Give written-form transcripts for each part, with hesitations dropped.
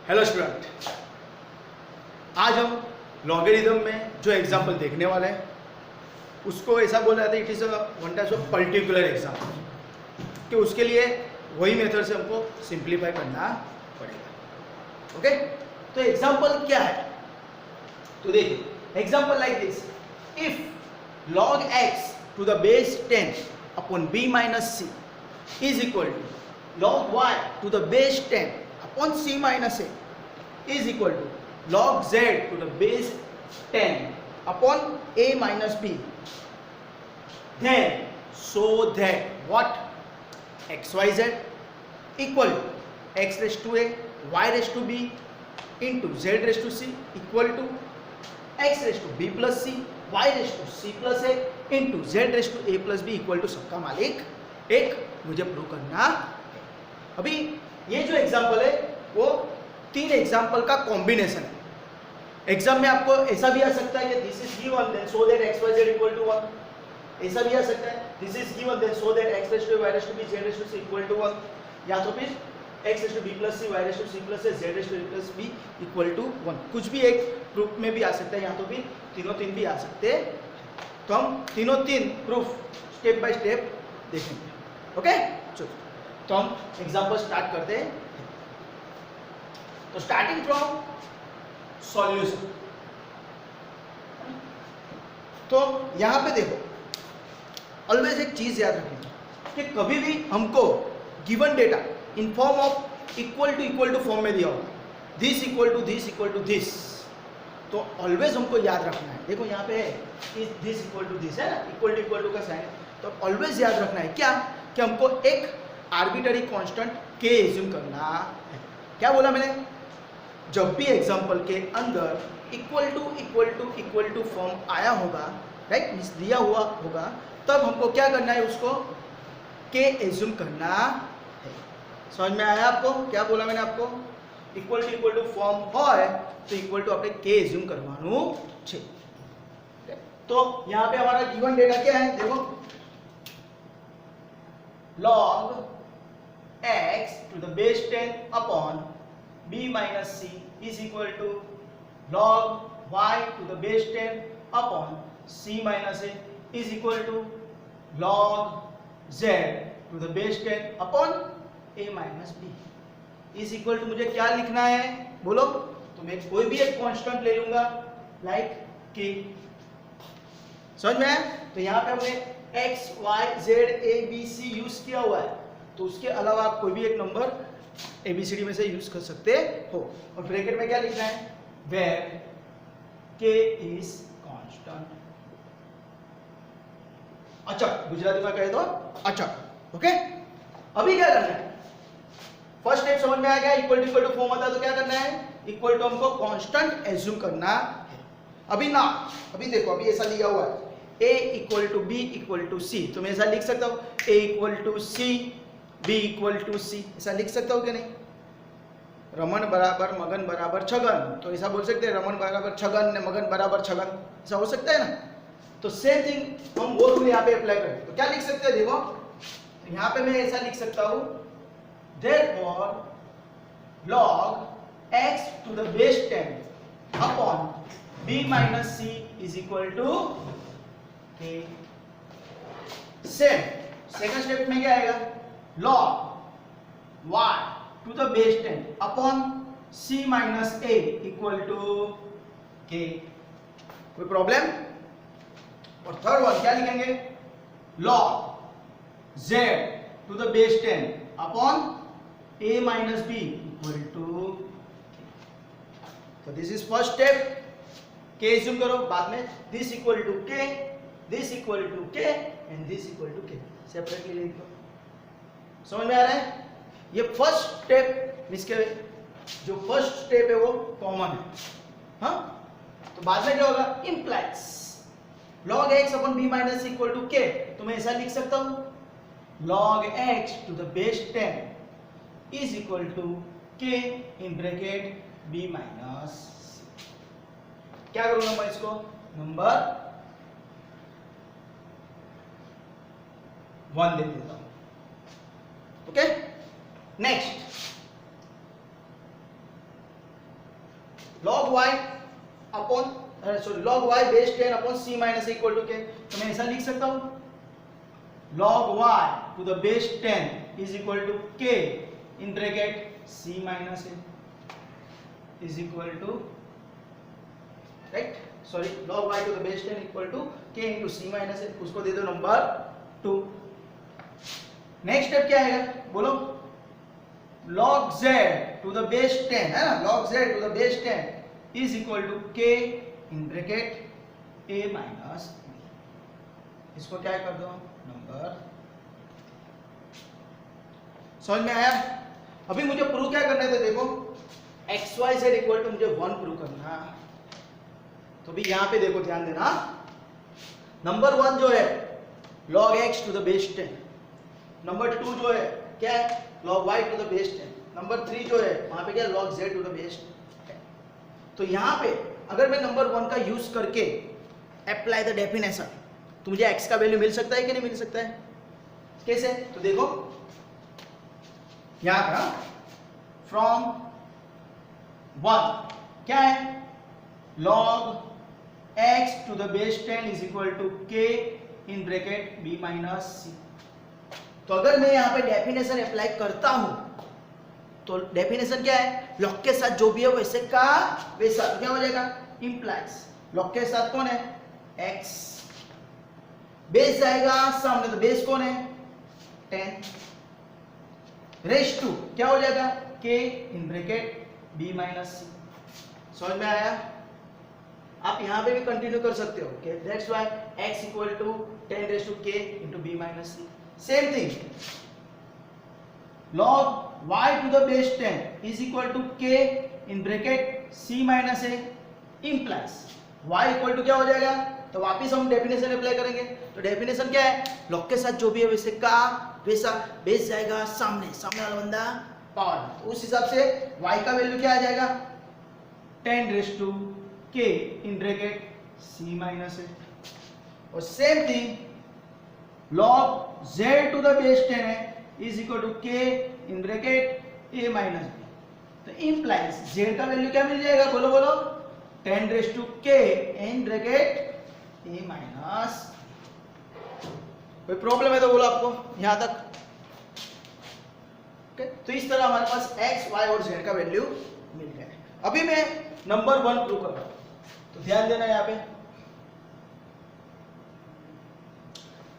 Hello student, आज हम logarithm में जो एग्जाम्पल देखने वाले हैं उसको ऐसा बोला जाता है, it is one type of particular example, कि उसके लिए वही मेथड से हमको सिंप्लीफाई करना पड़ेगा। ओके, तो एग्जाम्पल क्या है? तो देखिए, example like this, if log x to the base 10 upon b minus c is equal to log y to the base 10 upon c minus a is equal to log z to the base 10 upon a minus b, then so that what xyz equal to x raised to a y raised to b into z raised to c equal to x raised to b plus c y raised to c plus a into z raised to a plus b equal to सबका मालिक एक मुझे prove करना है। अभी ये जो example है वो तीन एग्जाम्पल का कॉम्बिनेशन है। एग्जाम में आपको ऐसा भी आ सकता है कि this is given then so that x Y Z equal to 1, ऐसा भी आ सकता है this is given then so that x raise to y raise to b z raise to c equal to 1, या तो फिर x raise to b plus c y raise to c plus a z raise to a plus b equal to 1। कुछ भी एक proof में भी आ सकता है, या तो फिर तीनों तीन भी आ सकते हैं। तो हम तीनों तीन प्रूफ स्टेप बाय स्टेप देखेंगे। ओके, चलो तो हम एग्जांपल स्टार्ट करते हैं। तो स्टार्टिंग फ्रॉम सॉल्यूशन, तो यहां पे देखो, ऑलवेज एक चीज याद रखें कि कभी भी हमको given data in form of equal to form में दिया होगा, this equal to this equal to this, तो ऑलवेज हमको याद रखना है। देखो यहाँ पे है दिस इक्वल टू दिस है ना, इक्वल टू का साइन, तो ऑलवेज याद रखना है क्या कि हमको एक आर्बिटरी कांस्टेंट के एज्यूम करना है। क्या बोला मैंने? जब भी एग्जांपल के अंदर इक्वल टू फॉर्म आया होगा, राइट, मींस दिया हुआ होगा, तब हमको क्या करना है, उसको के एज्यूम करना है। समझ में आया आपको? क्या बोला मैंने आपको? इक्वल टू फॉर्म હોય तो इक्वल टू આપણે के एज्यूम करवाનું છે। तो यहाँ पे हमारा गिवन डेटा क्या है? देखो, log x to the base 10 upon b minus c is equal to log y to the base 10 upon c minus a is equal to log z to the base 10 upon a minus b is equal to, मुझे क्या लिखना है बोलो? तो मैं कोई भी एक कांस्टेंट ले लूंगा लाइक k। समझ में आया? तो यहाँ पे हमने x y z a b c use किया हुआ है, तो उसके अलावा आप कोई भी एक नंबर ABCD में से यूज कर सकते हो। और ब्रैकेट में क्या लिखना है? where k is constant, अचक, गुजराती में कहे तो अचक। ओके, अभी क्या करना है? फर्स्ट स्टेप समझ में आ गया, इक्वल टू फॉर्म आता है तो क्या करना है? इक्वल टू हमको कांस्टेंट एज्यूम करना है। अभी ना, अभी देखो, अभी ऐसा लिया हुआ है a equal to b equal to c, तो मैं ऐसा लिख सकता हूँ a equal to c b equal to c, ऐसा लिख सकता हूँ कि नहीं? रमन बराबर मगन बराबर छगन, तो ऐसा बोल सकते हैं रमन बराबर छगन ने मगन बराबर छगन, ऐसा हो सकता है ना? तो सेम थिंग हम वो रूल यहाँ पे अप्लाई करें तो क्या लिख सकते हैं? देखो, तो यहाँ पे मैं ऐसा लिख सकता हूँ, therefore log x to the base 10 upon b minus c is equal to k। Same second step में क्या आएगा? log y to the base 10 upon c minus a equal to k। कोई प्रॉब्लम? और थर्ड वन क्या लिखेंगे? log z to the base 10 upon a minus b equal to k। तो this is first step, k assume करो, बाद में this equal to k, this equal to k and this equal to k, separately लिख दो। समझ में आ रहा है? ये फर्स्ट स्टेप, इसके जो फर्स्ट स्टेप है वो कॉमन है, हाँ? तो बाद में क्या होगा? Implies log x upon b minus c equal to k, तो मैं ऐसा लिख सकता हूँ log x to the base 10 is equal to k in bracket b minus c। क्या करूंगा मैं इसको? नंबर 1 दे देता हूं। Okay, next log y upon log y base 10 upon c minus equal to k। तो मैं ऐसा लिख सकता हूं log y to the base 10 is equal to k in bracket c minus a is equal to right, sorry log y to the base 10 equal to k into c minus a, उसको दे दो number 2। Next step क्या आएगा बोलो, log z to the base 10 है ना, log z to the base 10 is equal to k in bracket a minus b, इसको क्या कर दो नंबर। समझ में आया? अभी मुझे प्रूव क्या करना है, तो देखो x Y Z equal to मुझे 1 प्रूव करना। तो भी यहां पे देखो ध्यान देना, नंबर 1 जो है log x to the base 10, number 2 जो है क्या है log y to the base 10, number 3 जो है वहां पे क्या log z to the base 10। तो यहां पे अगर मैं नंबर 1 का यूज करके अप्लाई द डेफिनेशन, तो मुझे x का वैल्यू मिल सकता है कि नहीं मिल सकता है? कैसे? तो देखो यहां पर फ्रॉम 1 क्या है log x to the base 10 is equal to k in bracket b minus c। तो अगर मैं यहां पे डेफिनेशन अप्लाई करता हूं, तो डेफिनेशन क्या है, log के साथ जो भी है वैसे का वैसा, तो क्या हो जाएगा इंप्लाइज log के साथ कौन है x, बेस जाएगा सामने, तो बेस कौन है 10, रेस टू क्या हो जाएगा k in bracket b minus c। समझ में आया? आप यहां पे भी कंटिन्यू कर सकते हो, okay? That's why x equal to 10 raise to k into b minus c। Same thing log y to the base 10 is equal to k in bracket c minus a implies y equal to क्या हो जाएगा, तो वापिस हम definition apply करेंगे। तो definition क्या है, log के साथ जो भी है वैसे का वैसा, बेस जाएगा सामने, सामने वाला बंदा पावर, तो उस हिसाब से y का वैल्यू क्या आ जाएगा 10 raise to k in bracket c minus a। और same thing log z to the base 10 है is equal to k in bracket a minus b, तो इंप्लाइज z का वैल्यू क्या मिल जाएगा, बोलो बोलो 10 raise to k in bracket a minus. कोई प्रॉब्लम है तो बोलो आपको यहां तक, okay? तो इस तरह हमारे पास x y और z का वैल्यू मिल गया है। अभी मैं नंबर 1 प्रूव कर रहा हूं, तो ध्यान देना यहां पे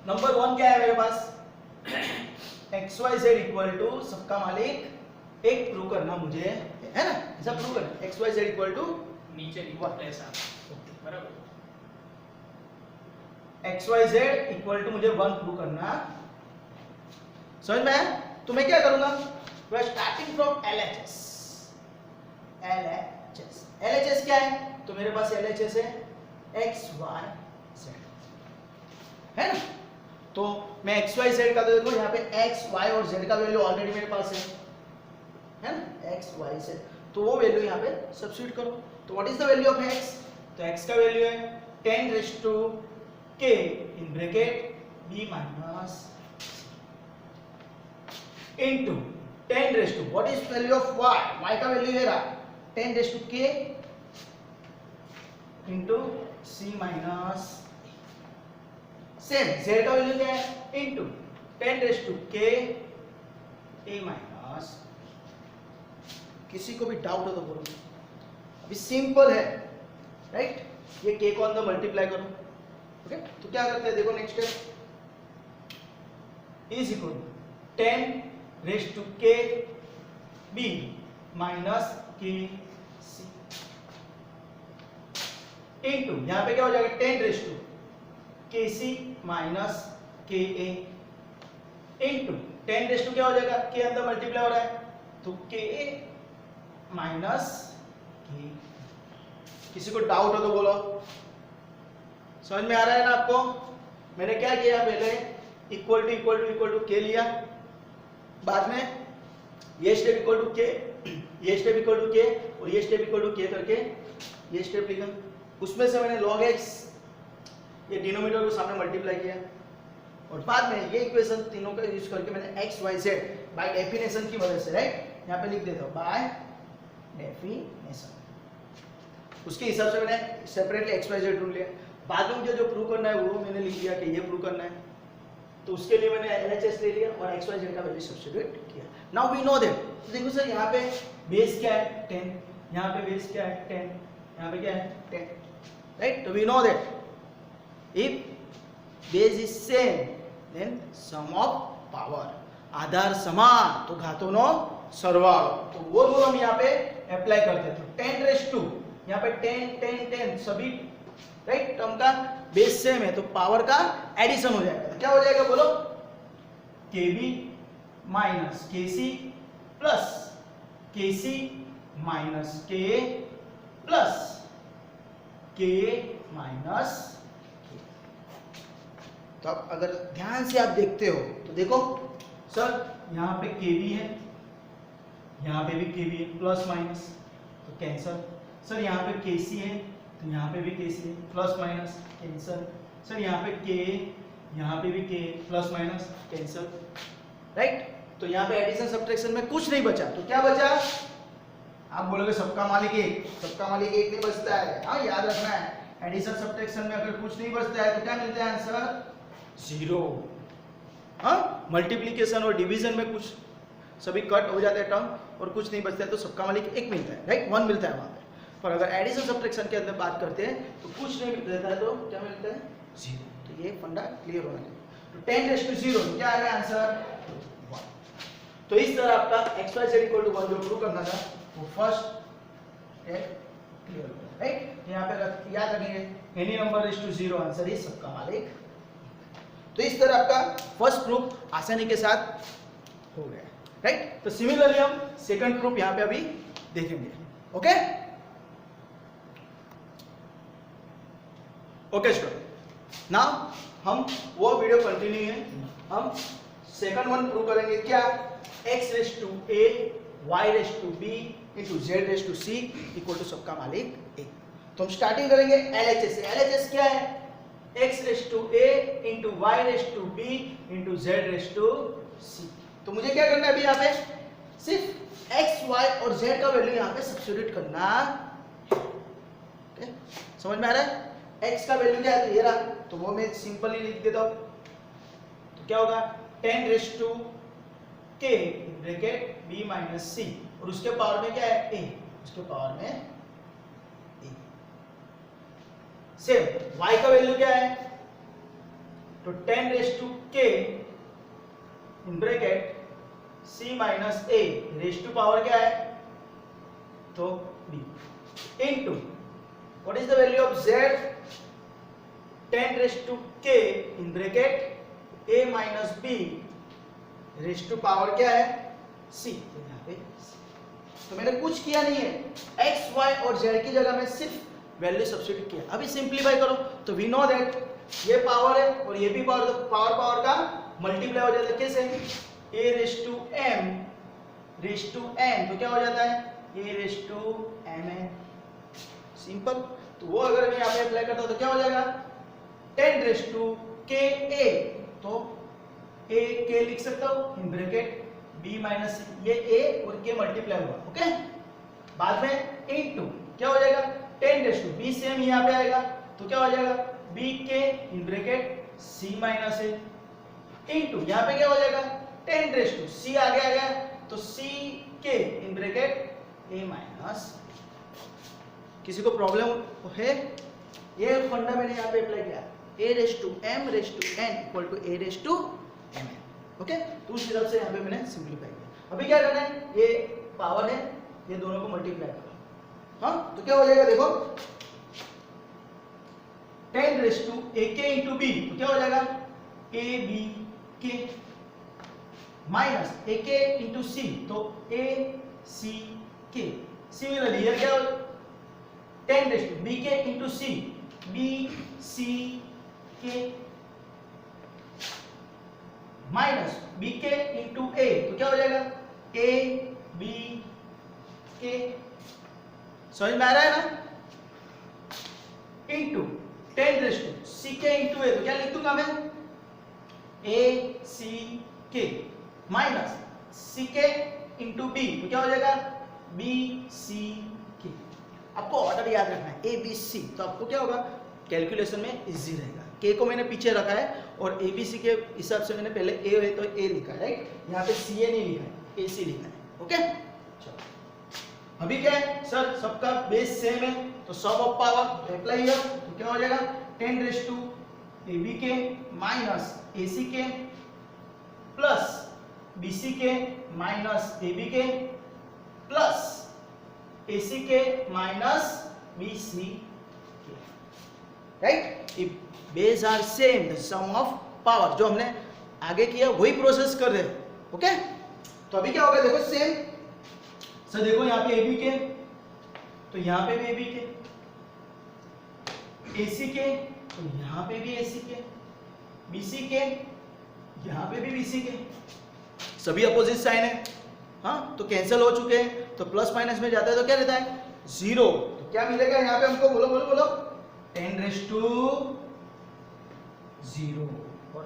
नंबर 1 क्या है मेरे पास X Y Z equal to, सबका मालिक एक प्रूव करना मुझे है ना, ऐसा प्रूव करना x Y Z equal to नीचे लिखो ऐसा बराबर, x Y Z equal to मुझे 1 प्रूव करना। समझ में आया? तो मैं क्या करूंगा, we are starting from LHS. LHS LHS क्या है, तो मेरे पास एलएचएस है एक्स वाई जेड है ना। तो मैं एक्स वाई जेड का, तो देखो यहाँ पे एक्स वाई और जेड का वैल्यू ऑलरेडी मेरे पास है ना, एक्स वाई जेड, तो वो वैल्यू यहाँ पे सब्स्टिट्यूट करो। तो what is the value of x, तो एक्स का वैल्यू है 10 raise to k in bracket b minus into 10 raise to, what is value of y, y का वैल्यू है 10 raise to k into c minus, same z का value क्या है into 10 raise to k a minus. किसी को भी doubt हो तो बोलो, अभी सिंपल है राइट, ये k को अंदर मल्टीप्लाई करो, ओके। तो क्या करते हैं, देखो next step is equal 10 raise to k b minus k c into, यहां पे क्या हो जाएगा 10 रेस टू के सी माइनस के ए इंटू 10 रेस टू क्या हो जाएगा, के अंदर मल्टीप्लाई हो रहा है, तो के ए माइनस के। किसी को डाउट हो तो बोलो, समझ में आ रहा है ना आपको? मैंने क्या किया, पहले equal to equal to equal to के लिया, बाद में ये स्टेप इक्वल टू के, ये स्टेप इक्वल टू के और ये स्टेप इक्वल टू के करके ये स्टेप लिखा, उसमें से मैंने log x ये डिनोमिनेटर को सामने मल्टीप्लाई किया, और बाद में ये इक्वेशन तीनों का यूज करके मैंने x Y z by definition की वजह से राइट यहाँ पे लिख देता हूँ, बाय डेफिनेशन। उसके हिसाब से मैंने separately x Y z rule लिया। बाद में मुझे जो प्रूव करना है वो मैंने लिख दिया कि ये प्रूव करना है, तो उसके लिए मैंने LHS ले लिया और एक्स वाई जेड का वैल्यू सब्स्टिट्यूट किया। नाउ वी नो दैट, देखो सर यहाँ पे बेस क्या है 10, यहाँ पे बेस क्या है 10, यहाँ पे क्या है 10, राइट। तो we know that if base is same then sum of power, आधार समान तो घातों सरवाळो, तो वो रूल हम यहाँ पे अप्लाई करते हैं। तो 10 रेज़ टू यहाँ पे 10 10 10 सभी राइट टर्म का बेस सेम है तो पावर का एडिशन हो जाएगा। तो क्या हो जाएगा बोलो, KB minus KC plus KC minus KA plus KA minus K। तो अब अगर ध्यान से आप देखते हो तो देखो सर यहाँ पे KB है, यहाँ पे भी KB है, प्लस माइनस तो कैंसल। सर यहाँ पे KC है तो यहाँ पे भी KC है, प्लस माइनस कैंसल। सर यहाँ पे KA, यहाँ पे भी KA, plus minus cancel, right. तो यहाँ पे एडिशन सब्ट्रैक्शन में कुछ नहीं बचा, तो क्या बचा, आप बोलोगे सबका मालिक एक, सबका मालिक एक नहीं बचता है, हाँ याद रखना है। एडिशन सब्ट्रैक्शन में अगर कुछ नहीं बचता है तो क्या मिलता है आंसर, जीरो। हाँ, मल्टीप्लीकेशन और डिवीजन में कुछ सभी कट हो जाते हैं टर्म और कुछ नहीं बचता है तो सबका मालिक एक मिलता है, राइट, 1 मिलता है वहां पे। पर अगर एडिशन सब्ट्रैक्शन के अंदर बात करते हैं तो कुछ नहीं रहता है तो क्या मिलता है, जीरो। तो ये फंडा क्लियर होना चाहिए। तो 10 रेज़ टू 0 क्या आएगा आंसर, 1। तो इस तरह आपका x y z equal to 1 जो प्रूव करना था वो फर्स्ट क्लियर हो गया, राइट। यहाँ पे याद रखेंगे any number raise to 0 answer is सबका मालिक। तो इस तरह आपका फर्स्ट प्रूफ आसानी के साथ हो गया, राइट। तो सिमिलरली हम सेकंड प्रूफ यहाँ पे अभी देखेंगे, ओके ओके स्टूडेंट। नाउ हम वो वीडियो कंटिन्यू है, हम सेकंड वन प्रूव करेंगे क्या, x raise to a y raise to b into z raise to c equal to सबका मालिक एक। तो हम स्टार्टिंग करेंगे LHS से। LHS क्या है, x raise to a into y raise to b into z raise to c। तो मुझे क्या करना है अभी यहाँ पे, सिर्फ x y और z का वैल्यू यहाँ पे सब्स्टिट्यूट करना है, समझ में आ रहा है। x का वैल्यू क्या है, तो ये रहा, तो वो मैं सिंपली लिख देता हूँ। तो क्या होगा 10 raise to k bracket b minus c और उसके पावर में क्या है a, उसके पावर में a। सेम y का वैल्यू क्या है, तो 10 raise to k in bracket c minus a raise to power क्या है, तो b into what is the value of z, 10 raise to k in bracket a minus b raise to power क्या है c। तो यहाँ पे तो मैंने कुछ किया नहीं है, x y और z की जगह में सिर्फ वैल्यू सब्स्टिट्यूट किया। अभी सिंप्लीफाई करो तो वी नो दैट ये पावर है और ये भी पावर, तो पावर पावर का मल्टीप्लाई हो जाता है, कैसे, a raise to m raise to n तो क्या हो जाता है a raise to mn, simple. तो वो अगर मैं यहाँ पे अप्लाई करता हूँ तो क्या हो जाएगा 10 रेज़ टू ka, तो a k लिख सकता हूँ इन ब्रैकेट b माइनस ये a और k मल्टीप्लाई हुआ, ओके। बाद में इनटू क्या हो जाएगा 10 रेज़ टू b सेम यहाँ पे आएगा तो क्या हो जाएगा b k in bracket c minus a into यहाँ पे क्या हो जाएगा 10 रेज़ टू c आगे आ गया तो c k in bracket a minus. किसी को प्रॉब्लम है, ये फंडा मैंने यहाँ पे अप्लाई किया, a raise to m raise to n equal to a raise to mn, okay. तो उस हिसाब से यहाँ पे मैंने सिंप्लीफाई किया। अभी क्या करना है, ये पावर है, ये दोनों को मल्टीप्लाई करो, हाँ। तो क्या हो जाएगा देखो 10 raise to ak into b तो क्या हो जाएगा a b k minus ak into c तो a c k। सिमिलरली ये क्या 10 raise to bk into c b c k minus bk into a तो क्या हो जाएगा a b k, समझ में आ रहा है ना, into 10 raise to ck into a तो क्या लिख दूंगा मैं a c k minus ck into b तो क्या हो जाएगा b c k। आपको ऑर्डर याद रखना है ए बी सी, तो आपको क्या होगा कैलकुलेशन में इजी रहेगा। के को मैंने पीछे रखा है और ए बी सी के हिसाब से मैंने पहले ए है तो ए लिखा है, राइट। यहाँ पे सी ए नहीं लिखा है, ए सी लिखा है, ओके। चलो अभी क्या है सर, सबका बेस सेम है तो सब ऑफ पावर अप्लाई हियर, तो क्या हो जाएगा 10 raise to a b k minus a c k plus b c k minus a b k plus a c k minus b c k, right. If base are same the sum of power, जो हमने आगे किया वही process कर रहे हैं, okay. तो अभी क्या होगा देखो सेम सर, देखो यहाँ पे ए बी के तो यहाँ पे भी ए बी के, ए सी के तो यहाँ पे भी ए सी के, बी सी के यहाँ पे भी बी सी के, सभी अपोजिट साइन है, हाँ तो कैंसिल हो चुके हैं, तो प्लस माइनस में जाता है तो क्या रहता है 0, तो क्या मिलेगा यहाँ पे हमको, बोलो बोलो बोलो 10 रेज़ टू 0, और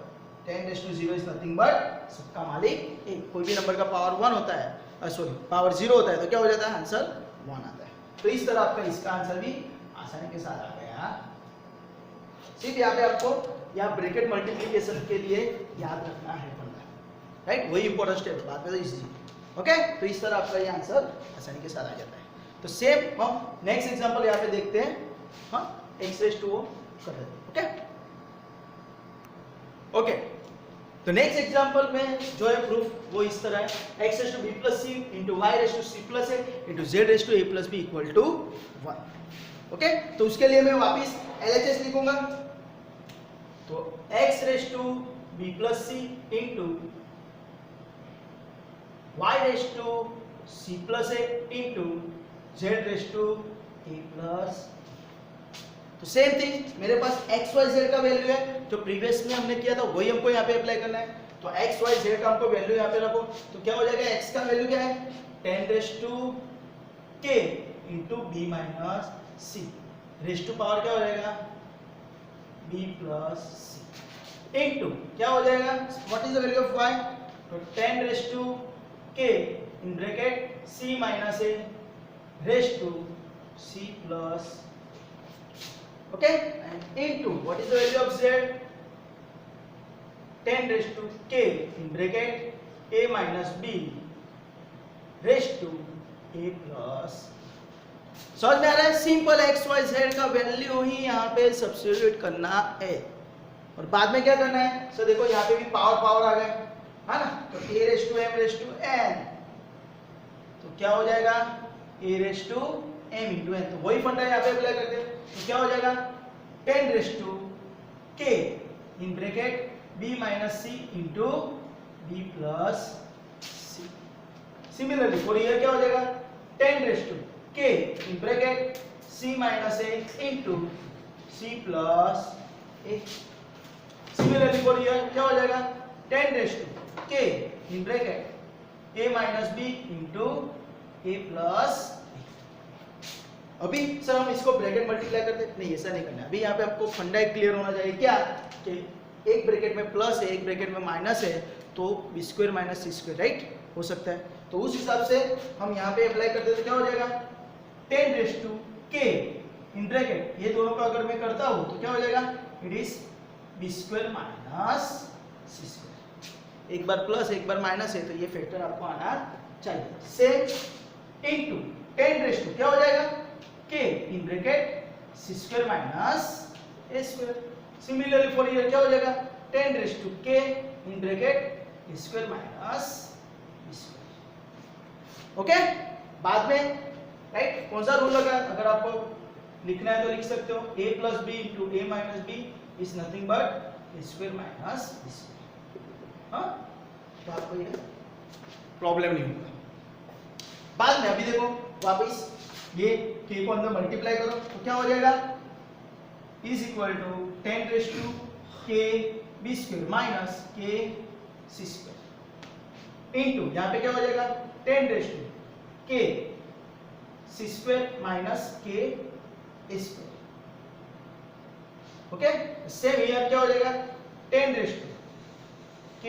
10 raise to 0 is nothing but सबका मालिक एक, कोई भी नंबर का पावर 1 होता है, सॉरी पावर 0 होता है तो क्या हो जाता है आंसर 1 आता है। तो इस तरह आपका इसका आंसर भी आसानी के साथ आ गया। सिर्फ यहाँ पे आपको यहाँ ब्रैकेट मल्टीप्लिकेशन के लिए याद रखना है फंडा, राइट, वही इंपॉर्टेंट स्टेप, बाद में तो इजी, ओके। तो इस तरह आपका ये आंसर आसानी के साथ आ जाता है। तो सेम हम नेक्स्ट एग्जांपल यहाँ पे देखते हैं, हाँ x रेज़ टू कर देते हैं, ओके ओके। तो नेक्स्ट एग्जांपल में जो है प्रूफ वो इस तरह है, x raise to b plus c into y raise to c plus a into z raise to a plus b equal to 1, okay. तो उसके लिए मैं वापिस LHS लिखूंगा, तो x raise to b plus c into y raise to c plus a into z raise to a plus, तो same thing मेरे पास x y z का वैल्यू है, जो प्रीवियस में हमने किया था वही हमको यहाँ पे अप्लाई करना है। तो x y z का हमको वैल्यू यहाँ पे रखो, तो क्या हो जाएगा x का वैल्यू क्या है 10 raise to k into b minus c, raise to power क्या हो जाएगा b प्लस c इंटू क्या हो जाएगा what is the value of y, तो 10 raise to k in bracket c minus a raise to c plus, okay, and into what is the value of z, 10 raise to k in bracket a minus b raise to a plus. समझ में आ रहा है, simple x y z का value ही यहाँ पे substitute करना है, और बाद में क्या करना है सर, देखो यहाँ पे भी पावर पावर आ गए, है ना, तो a raise to m raise to n, तो क्या हो जाएगा a raise to m into n, तो वही फंडा यहाँ पे अप्लाई करते हैं, तो क्या हो जाएगा 10 raise to k in bracket b minus c into b plus c। Similarly for year क्या हो जाएगा 10 raise to k in bracket c minus a into c plus a। Similarly for year क्या हो जाएगा 10 raise to k in bracket a minus b into a plus. अभी sir हम इसको bracket multiply करते हैं, नहीं ऐसा नहीं करना है, अभी यहाँ पे आपको फंडा क्लियर होना चाहिए क्या कि एक ब्रैकेट में प्लस है एक ब्रैकेट में माइनस है, तो B square minus c square right हो सकता है, तो उस हिसाब से हम यहाँ पे अप्लाई करते हैं तो क्या हो जाएगा 10 raise to k in bracket, ये दोनों का अगर मैं करता हूँ तो क्या हो जाएगा it is b square minus c square, एक बार प्लस एक बार माइनस है तो ये फैक्टर आपको आना चाहिए, सेम इनटू 10 रेज़ टू क्या हो जाएगा k in bracket c square minus a square. Similarly for year क्या हो जाएगा 10 raise to k in bracket a square minus b square, okay. बाद में राइट कौन सा रूल लगा, अगर आपको लिखना है तो लिख सकते हो a plus b into a minus b is nothing but a square minus b square, हाँ तो आपको ये प्रॉब्लम नहीं होगा। बाद में अभी देखो वापस ये k को अंदर मल्टीप्लाई करो तो क्या हो जाएगा is equal to 10 raise to k b square minus k c square into यहाँ पे क्या हो जाएगा 10 raise to k c square minus k a square, okay. Same here क्या हो जाएगा 10 raise to k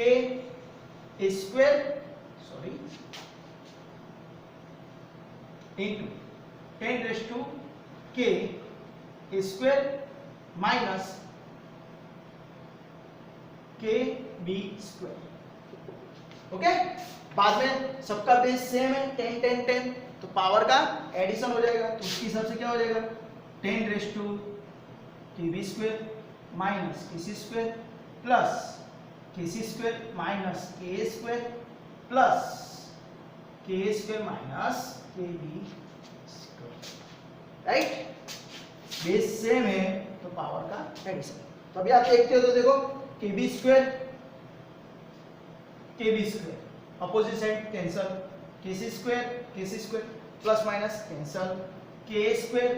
a square sorry into 10 raise to k square minus k b square. Okay, बाद में सबका बेस सेम है 10 10 10, तो पावर का addition हो जाएगा, तो उसके हिसाब से क्या हो जाएगा 10 raise to k b square minus k c square plus k c square minus k square plus k square minus k b square. Right, base same है तो पावर का एडिशन। तो अभी आप देखते हो तो देखो k b square opposite side cancel, k c square plus minus cancel, k square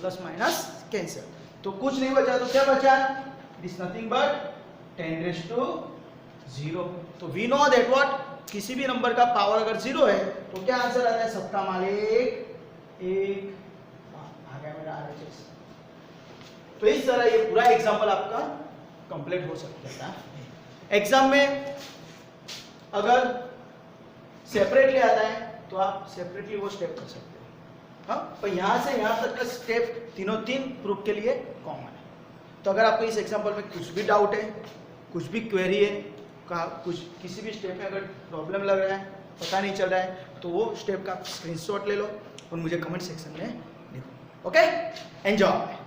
plus minus cancel, तो कुछ नहीं बचा, तो क्या बचा, it is nothing but 10 raise to 0। तो वी नो दैट व्हाट, किसी भी नंबर का पावर अगर 0 है तो क्या आंसर आता है, सबका मालिक 1 आ गया मेरा RHS। तो इस तरह ये पूरा एग्जांपल आपका कंप्लीट हो सकता है। एग्जाम में अगर सेपरेटली आता है तो आप सेपरेटली वो स्टेप कर सकते हो, हाँ, पर यहाँ से यहाँ तक का स्टेप तीनों प्रूफ के लिए कॉमन है। तो अगर आपको इस एग्जांपल में कुछ भी डाउट है, कुछ भी क्वेरी है, कुछ किसी भी स्टेप में अगर प्रॉब्लम लग रहा है, पता नहीं चल रहा है, तो वो स्टेप का स्क्रीनशॉट ले लो और मुझे कमेंट सेक्शन में लिखो। Okay, enjoy.